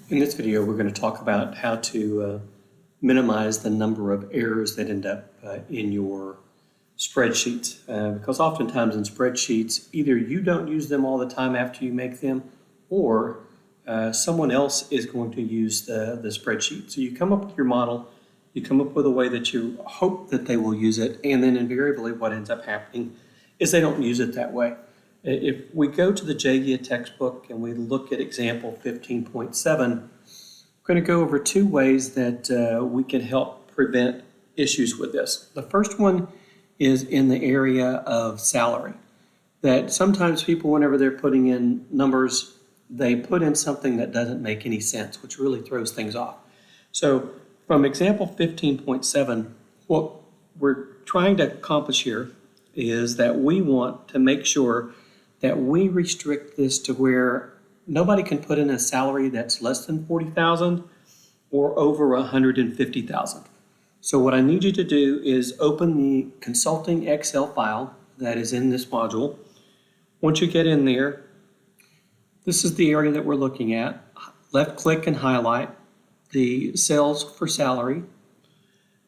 In this video, we're going to talk about how to minimize the number of errors that end up in your spreadsheets. Because oftentimes in spreadsheets, either you don't use them all the time after you make them, or someone else is going to use the spreadsheet. So you come up with your model, you come up with a way that you hope that they will use it, and then invariably what ends up happening is they don't use it that way. If we go to the JGIA textbook and we look at example 15.7, we're going to go over two ways that we can help prevent issues with this. The first one is in the area of salary. That sometimes people, whenever they're putting in numbers, they put in something that doesn't make any sense, which really throws things off. So from example 15.7, what we're trying to accomplish here is that we want to make sure that we restrict this to where nobody can put in a salary that's less than $40,000 or over $150,000. So what I need you to do is open the consulting Excel file that is in this module. Once you get in there, this is the area that we're looking at. Left click and highlight the cells for salary.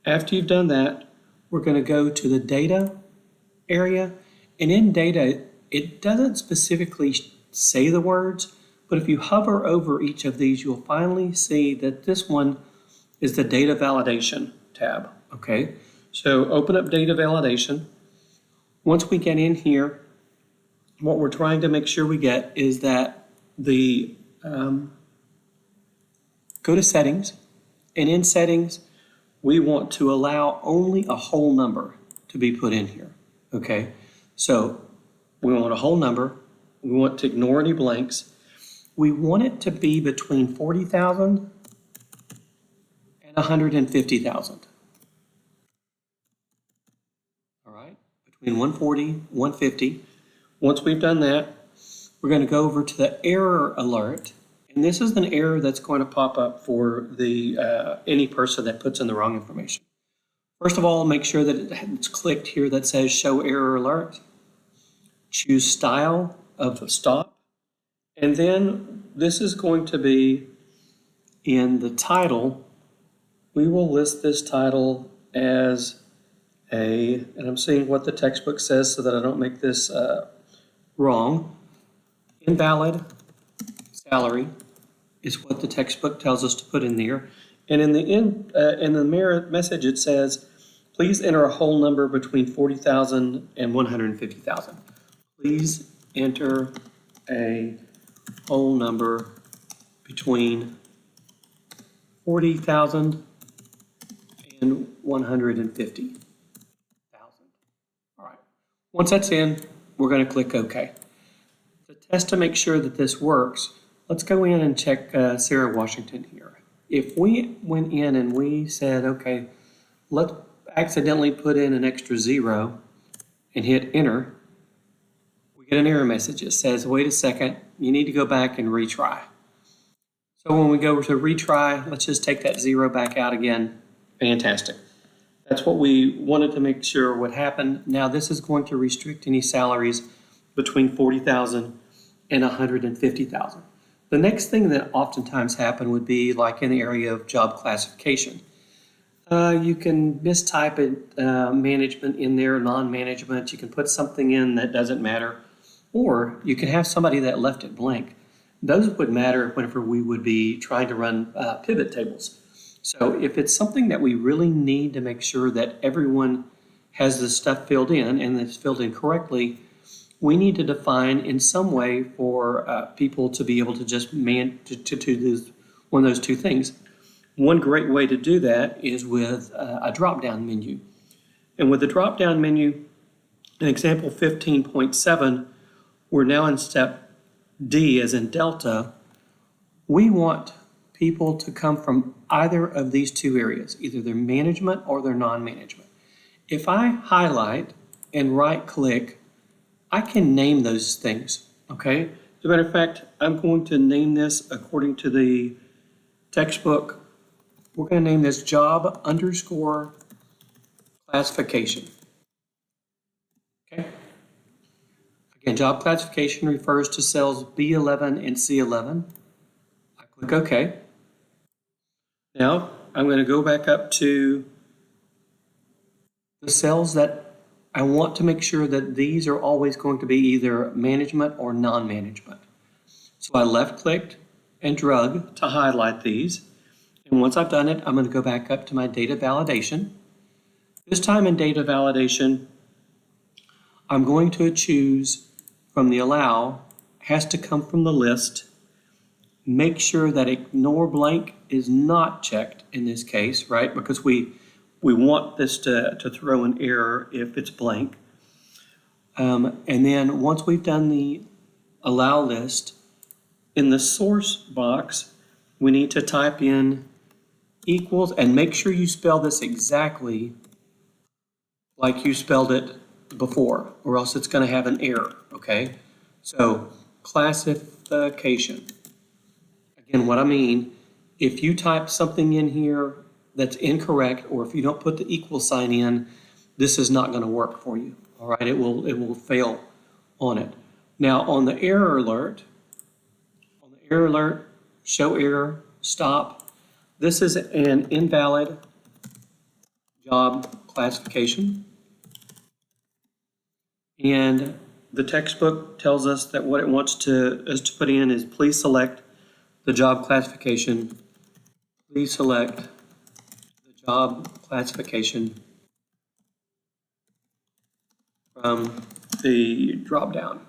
After you've done that, we're going to go to the data area, and in data, it doesn't specifically say the words, but if you hover over each of these, you'll finally see that this one is the data validation tab, okay? So open up data validation. Once we get in here, what we're trying to make sure we get is that the, go to settings, and in settings, we want to allow only a whole number to be put in here, okay? So we want a whole number. We want to ignore any blanks. We want it to be between 40,000 and 150,000. All right, between 140, 150. Once we've done that, we're going to go over to the error alert. And this is an error that's going to pop up for the any person that puts in the wrong information. First of all, make sure that it's clicked here that says show error alert. Choose style of stop, and then this is going to be in the title. We will list this title as and I'm seeing what the textbook says so that I don't make this wrong. Invalid salary is what the textbook tells us to put in there, and in the mirror message it says, please enter a whole number between 40,000 and 150,000. Please enter a whole number between 40,000 and 150,000. All right. Once that's in, we're going to click OK. To test to make sure that this works, let's go in and check Sarah Washington here. If we went in and we said, OK, let's accidentally put in an extra 0 and hit enter, get an error message. It says, wait a second, you need to go back and retry. So when we go to retry, let's just take that 0 back out again. Fantastic. That's what we wanted to make sure would happen. Now this is going to restrict any salaries between 40,000 and 150,000. The next thing that oftentimes happen would be like in the area of job classification. You can mistype it, management in there, non-management. You can put something in that doesn't matter. Or you can have somebody that left it blank. Those would matter whenever we would be trying to run pivot tables. So if it's something that we really need to make sure that everyone has this stuff filled in and it's filled in correctly, we need to define in some way for people to be able to just to do one of those two things. One great way to do that is with a drop-down menu. And with the drop-down menu, in example 15.7, we're now in step D, as in Delta. We want people to come from either of these two areas, either their management or their non-management. If I highlight and right-click, I can name those things, okay? As a matter of fact, I'm going to name this according to the textbook. We're going to name this job _ classification, okay? Again, job classification refers to cells B11 and C11. I click OK. Now I'm going to go back up to the cells that I want to make sure that these are always going to be either management or non-management. So I left-clicked and drug to highlight these. And once I've done it, I'm going to go back up to my data validation. This time in data validation, I'm going to choose from the allow, has to come from the list. Make sure that ignore blank is not checked in this case, right? Because we want this to throw an error if it's blank. And then once we've done the allow list, in the source box, we need to type in equals, and make sure you spell this exactly like you spelled it before, or else it's going to have an error, okay? So classification. Again, what I mean, if you type something in here that's incorrect, or if you don't put the equal sign in, this is not going to work for you, all right? It will fail on it. Now on the error alert, show error, stop. This is an invalid job classification. And the textbook tells us that what it wants us to put in is please select the job classification. Please select the job classification from the dropdown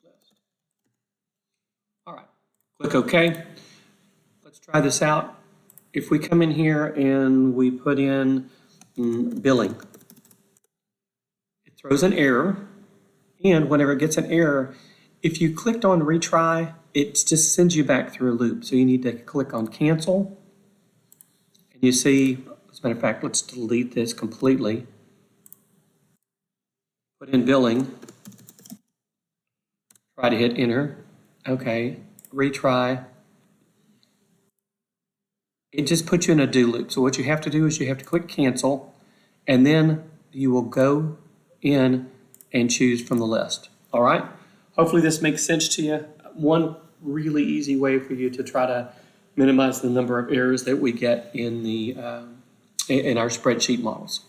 list. All right, click OK. Let's try this out. If we come in here and we put in billing, it throws an error. And whenever it gets an error, if you clicked on retry, it just sends you back through a loop. So you need to click on cancel. And you see, as a matter of fact, let's delete this completely. Put in billing. Try to hit enter. Okay, retry. It just puts you in a do loop. So what you have to do is you have to click cancel, and then you will go in and choose from the list. All right? Hopefully this makes sense to you. One really easy way for you to try to minimize the number of errors that we get in our spreadsheet models.